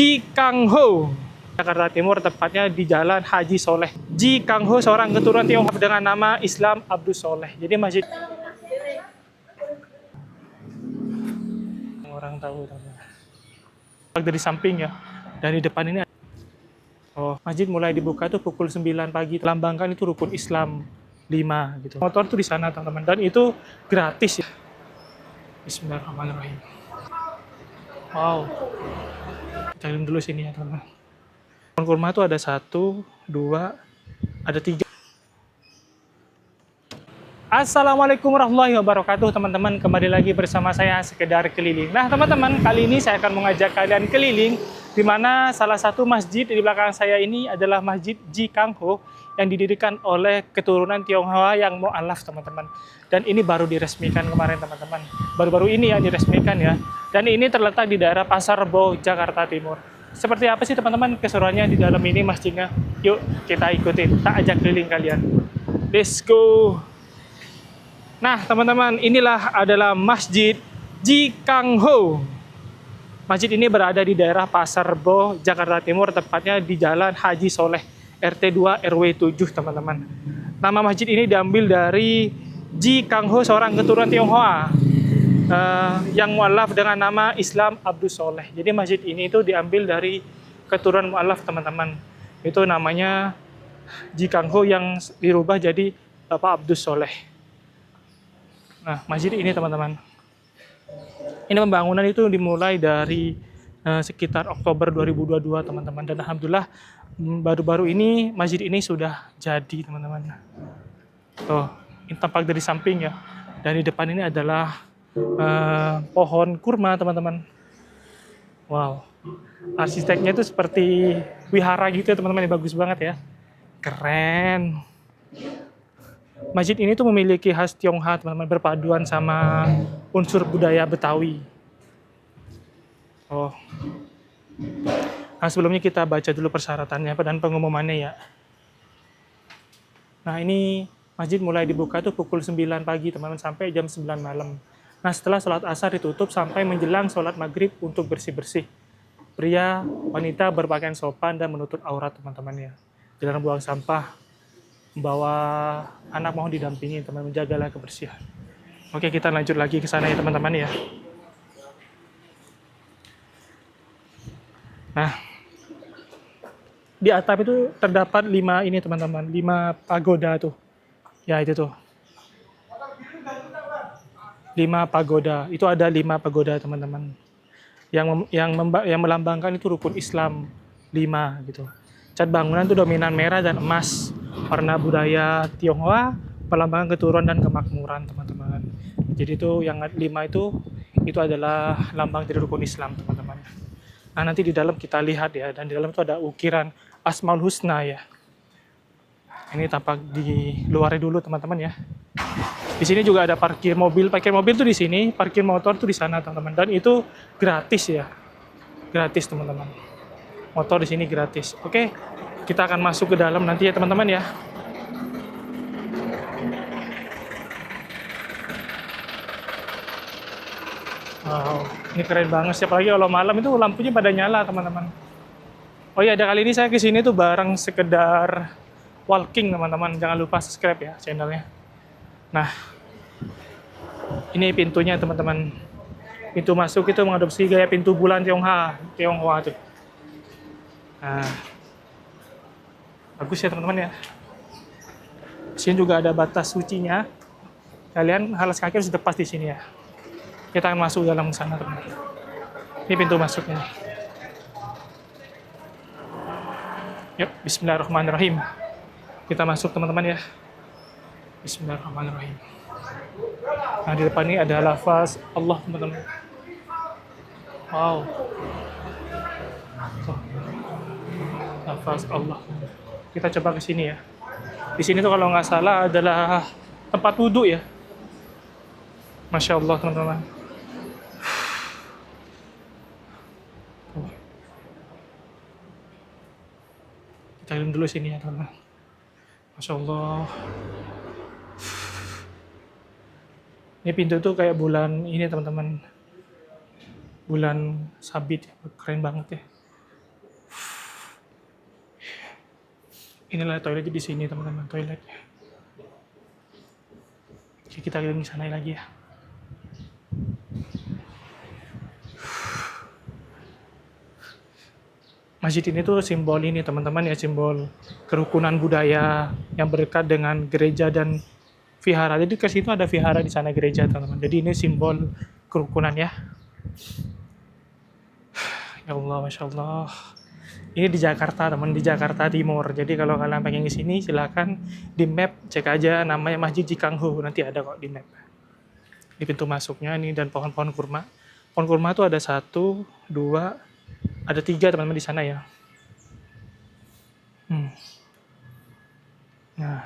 Ji Kang Ho, Jakarta Timur, tepatnya di Jalan Haji Soleh. Ji Kang Ho seorang keturunan Tionghoa dengan nama Islam Abdul Soleh. Jadi masjid orang tahu dari samping ya. Dari depan ini masjid mulai dibuka tuh pukul 9 pagi. Lambangkan itu rukun Islam 5 gitu. Motor tuh di sana teman-teman, dan itu gratis ya. Bismillahirrahmanirrahim. Wow. Kita lihat dulu sini ya teman-teman. Pohon kurma tuh ada 1, 2, ada 3. Assalamualaikum warahmatullahi wabarakatuh teman-teman. Kembali lagi bersama saya Sekedar Keliling. Nah teman-teman, kali ini saya akan mengajak kalian keliling, di mana salah satu masjid di belakang saya ini adalah Masjid Ji Kang Ho yang didirikan oleh keturunan Tionghoa yang mu'alaf teman-teman. Dan ini baru diresmikan kemarin teman-teman. Baru-baru ini ya diresmikan ya. Dan ini terletak di daerah Pasar Rebo, Jakarta Timur. Seperti apa sih teman-teman keseruannya di dalam ini masjidnya? Yuk kita ikutin, tak ajak keliling kalian. Let's go. Nah teman-teman, inilah adalah Masjid Ji Kang Ho. Masjid ini berada di daerah Pasar Rebo, Jakarta Timur, tepatnya di Jalan Haji Soleh, RT 2 RW 7 teman-teman. Nama masjid ini diambil dari Ji Kang Ho, seorang keturunan Tionghoa yang mu'alaf dengan nama Islam Abdul Soleh. Jadi masjid ini itu diambil dari keturunan mu'alaf teman-teman. Itu namanya Ji Kang Ho yang dirubah jadi Bapak Abdul Soleh. Nah, masjid ini teman-teman, ini pembangunan itu dimulai dari sekitar Oktober 2022 teman-teman, dan alhamdulillah baru-baru ini masjid ini sudah jadi teman-teman. Tuh, ini tampak dari samping ya, dan di depan ini adalah pohon kurma teman-teman. Wow, arsiteknya itu seperti wihara gitu ya teman-teman, bagus banget ya, keren. Masjid ini tuh memiliki khas Tionghoa teman-teman, berpaduan sama unsur budaya Betawi. Nah sebelumnya kita baca dulu persyaratannya dan pengumumannya ya. Nah ini masjid mulai dibuka tuh pukul 9 pagi teman-teman sampai jam 9 malam. Nah setelah sholat asar ditutup sampai menjelang sholat maghrib untuk bersih-bersih. Pria, wanita berpakaian sopan dan menutup aurat teman-teman ya. Jangan buang sampah. Membawa anak mohon didampingi teman, menjagalah kebersihan. Oke, kita lanjut lagi ke sana ya teman-teman ya. Nah, di atap itu terdapat 5 ini teman-teman, 5 pagoda tuh. Ya itu tuh. 5 pagoda. Itu ada 5 pagoda teman-teman. Yang melambangkan itu rukun Islam 5 gitu. Cat bangunan itu dominan merah dan emas, warna budaya Tionghoa, pelambang keturunan dan kemakmuran teman-teman. Jadi itu yang 5 itu adalah lambang dari rukun Islam teman-teman. Nah nanti di dalam kita lihat ya, dan di dalam itu ada ukiran Asmaul Husna ya. Ini tampak di luarnya dulu teman-teman ya. Di sini juga ada parkir mobil tuh di sini, parkir motor tuh di sana teman-teman. Dan itu gratis ya, gratis teman-teman. Motor di sini gratis. Oke, kita akan masuk ke dalam nanti ya teman-teman ya. Wow, ini keren banget sih, apalagi kalau malam itu lampunya pada nyala teman-teman. Oh iya, ada kali ini saya ke sini tuh bareng Sekedar Walking teman-teman. Jangan lupa subscribe ya channelnya. Nah, ini pintunya teman-teman. Pintu masuk itu mengadopsi gaya pintu bulan Tionghoa tuh. Nah, bagus ya teman-teman ya. Di sini juga ada batas sucinya. Kalian alas kaki harus lepas di sini ya. Kita akan masuk dalam sana teman-teman. Ini pintu masuknya. Yuk, bismillahirrahmanirrahim. Kita masuk teman-teman ya. Bismillahirrahmanirrahim. Nah di depan ini ada lafaz Allah teman-teman. Wow. Tuh. Lafaz Allah. Kita coba ke sini ya. Di sini tuh kalau nggak salah adalah tempat wudhu ya. Masya Allah teman-teman. Kita lihat dulu sini ya teman-teman. Masya Allah. Ini pintu tuh kayak bulan ini teman-teman. Bulan sabit, keren banget ya. Inilah toilet di sini teman-teman, toiletnya. Oke, kita keliling sana lagi ya. Masjid ini tuh simbol ini teman-teman ya, simbol kerukunan budaya yang berdekat dengan gereja dan vihara. Jadi ke situ ada vihara di sana gereja teman-teman. Jadi ini simbol kerukunan ya. Ya Allah, masya Allah. Ini di Jakarta teman, di Jakarta Timur. Jadi kalau kalian pengen ke sini silakan di map cek aja namanya Masjid Cikanghu, nanti ada kok di map. Di pintu masuknya ini dan pohon-pohon kurma. Pohon kurma tuh ada 1, 2, ada 3 teman-teman di sana ya. Nah,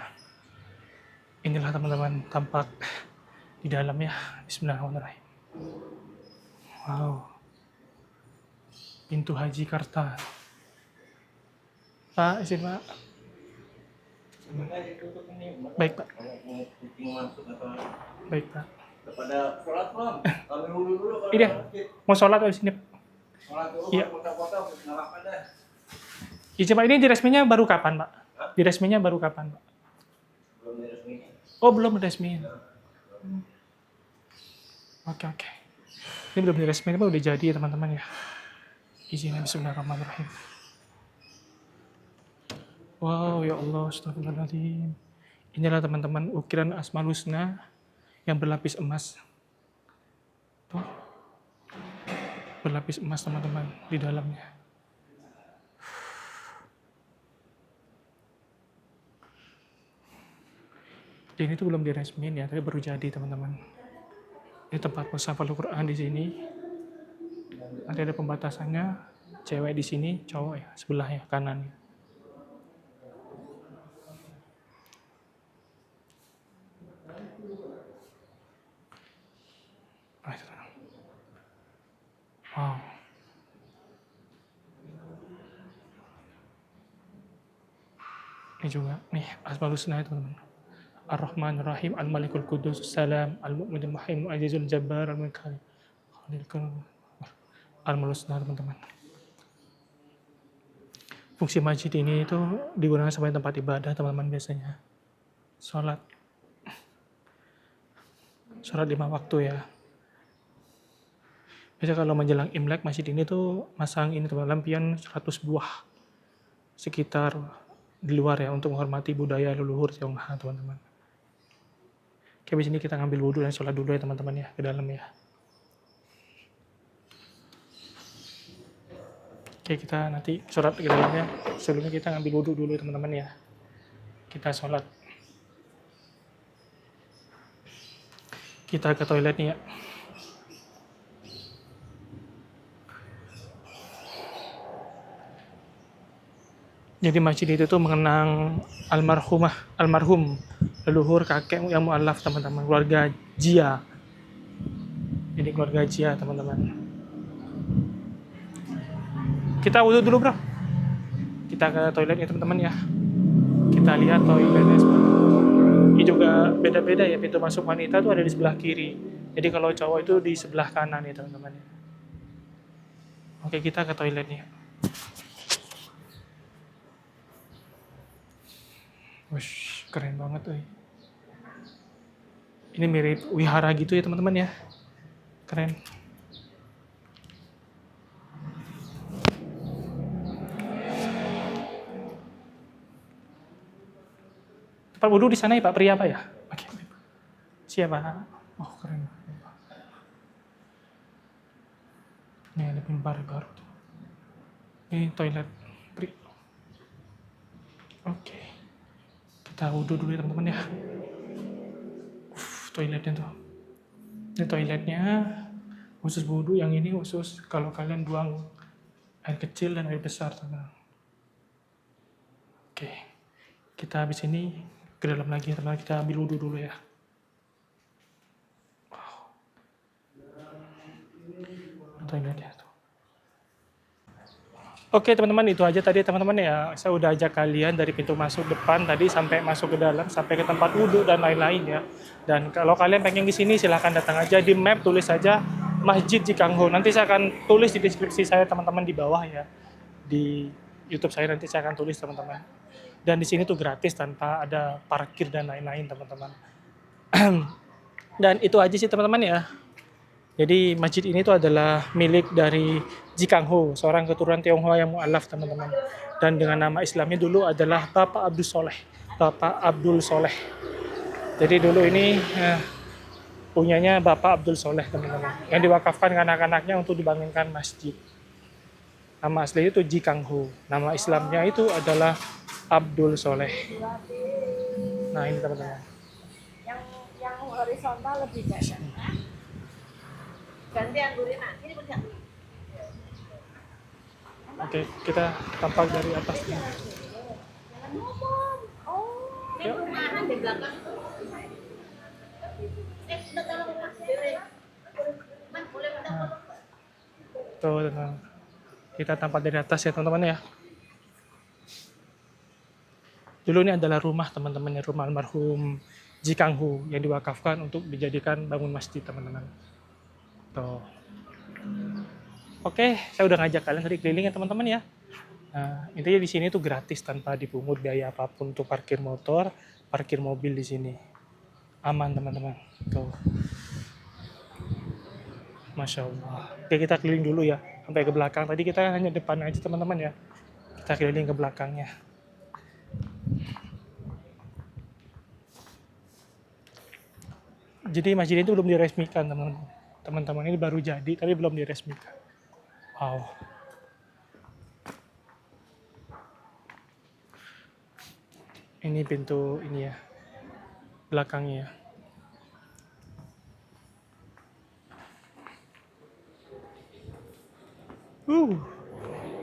inilah teman-teman tampak di dalam ya. Bismillahirrahmanirrahim. Wow. Pintu Haji Karta. Pak, izin Pak. Baik Pak. Baik Pak. Pada sholat belum? Kami dulu kalau Iya, mau sholat di sini. sholat dulu Iya. foto-foto ngalapan dah. Izin Pak, ini diresminya baru kapan Pak? Diresminya baru kapan Pak? Belum diresmikan. Oh belum diresmiin. Oke oke. Ini belum diresmiin Pak, udah jadi ya teman-teman ya. Izin Bismillahirrahmanirrahim. Wow, ya Allah, astagfirullahaladzim. Inilah teman-teman ukiran Asmaul Husna yang berlapis emas. Tuh. Berlapis emas teman-teman di dalamnya. Ini tuh belum diresmiin ya, tapi baru jadi teman-teman. Ini tempat mushaf Al-Quran di sini. Nanti ada pembatasannya, cewek di sini, cowok ya, sebelah ya, kanan. Wow. Ini juga, nih, Asmaul Husna itu teman-teman. Ar-Rahman Ar-Rahim, Al-Malikul Qudus, Salam, Al-Mu'min Al-Muhim, Al-Azizul Jabbar, Al-Munkari. Al-Asmaul Husna teman-teman. Fungsi masjid ini itu digunakan sebagai tempat ibadah teman-teman biasanya. Sholat 5 waktu ya. Biasanya kalau menjelang Imlek masjid ini tuh masang ini teman lampion 100 buah sekitar di luar ya untuk menghormati budaya leluhur Tionghoa teman-teman. Oke, di sini kita ngambil wudhu dan sholat dulu ya teman-teman ya ke dalam ya. Oke, kita nanti sholat ke dalamnya. Sebelumnya kita ngambil wudhu dulu ya teman-teman ya. Kita sholat. Kita ke toilet nih ya. Jadi masjid itu tuh mengenang almarhum leluhur kakek yang mu'alaf teman-teman, keluarga Jia. Jadi keluarga Jia teman-teman. Kita wudhu dulu bro. Kita ke toilet ya teman-teman ya. Kita lihat toiletnya. Ini juga beda-beda ya, pintu masuk wanita tuh ada di sebelah kiri. Jadi kalau cowok itu di sebelah kanan ya teman-teman. Oke, kita ke toiletnya. Wush, keren banget tuh. Ini mirip wihara gitu ya teman-teman ya. Keren. Tempat wudhu di sana ya Pak, pria apa ya? Oke. Siapa? Oh keren. Ini ada mimbar baru tuh. Ini toilet pri. Oke. Kita wudhu dulu ya teman-teman ya. Toiletnya tuh. Ini toiletnya khusus wudhu, yang ini khusus kalau kalian buang air kecil dan air besar teman-teman. Oke. Kita habis ini ke dalam lagi teman-teman, kita ambil wudhu dulu ya. Wow. Toiletnya tuh. Oke teman-teman, itu aja tadi teman-teman ya. Saya udah ajak kalian dari pintu masuk depan tadi sampai masuk ke dalam, sampai ke tempat wudhu dan lain-lain ya. Dan kalau kalian pengen di sini silahkan datang aja, di map tulis saja Masjid Cikanghu. Nanti saya akan tulis di deskripsi saya teman-teman di bawah ya. Di YouTube saya nanti saya akan tulis teman-teman. Dan di sini tuh gratis tanpa ada parkir dan lain-lain teman-teman. Dan itu aja sih teman-teman ya. Jadi masjid ini tuh adalah milik dari Ji Kang Ho, seorang keturunan Tionghoa yang mualaf teman-teman. Dan dengan nama Islamnya dulu adalah Bapak Abdul Soleh. Bapak Abdul Soleh. Jadi dulu ini punyanya Bapak Abdul Soleh teman-teman. Yang diwakafkan ke anak-anaknya untuk dibangunkan masjid. Nama aslinya itu Ji Kang Ho. Nama Islamnya itu adalah Abdul Soleh. Nah ini teman-teman. Yang horizontal lebih banyak. Ganti anggurin ini punya. Oke, kita tampak dari atas ini. Oh, ini Yuk. rumahan di belakang tuh. Udah taruh rumah sendiri. Man, boleh minta foto? Tuh, teman. Kita tampak dari atas ya teman-teman ya. Dulu ini adalah rumah teman-teman ya, rumah almarhum Ji Kang Ho yang diwakafkan untuk dijadikan bangun masjid teman-teman. Tuh. Oke, saya udah ngajak kalian tadi keliling ya teman-teman ya. Nah, intinya di sini tuh gratis tanpa dipungut biaya apapun untuk parkir motor, parkir mobil di sini. Aman teman-teman. Tuh. Masya Allah. Oke, kita keliling dulu ya sampai ke belakang. Tadi kita hanya depan aja teman-teman ya. Kita keliling ke belakangnya. Jadi masjid itu belum diresmikan teman-teman. Teman-teman ini baru jadi tapi belum diresmikan. Wow. Ini pintu ini ya. Belakangnya ya.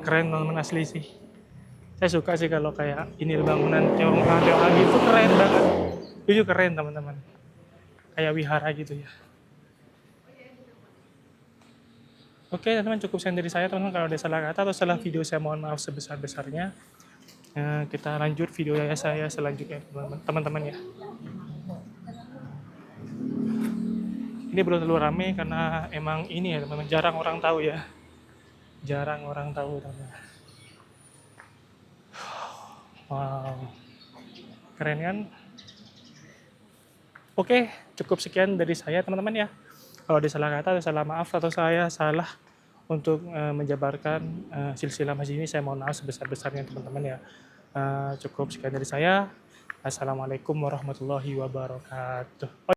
Keren bangunan asli sih. Saya suka sih kalau kayak ini bangunan Tionghoa gitu keren banget. Itu keren teman-teman. Kayak wihara gitu ya. Oke teman-teman, cukup sekian dari saya teman-teman. Kalau ada salah kata atau salah video saya mohon maaf sebesar-besarnya. Kita lanjut video saya selanjutnya teman-teman ya. Ini belum terlalu ramai karena emang ini ya teman-teman, jarang orang tahu ya. Jarang orang tahu teman-teman. Wow. Keren kan? Oke, cukup sekian dari saya teman-teman ya. Kalau ada salah kata atau salah maaf atau saya salah untuk menjabarkan silsilah masjid ini, saya mohon maaf sebesar-besarnya teman-teman ya. Cukup sekian dari saya. Assalamualaikum warahmatullahi wabarakatuh.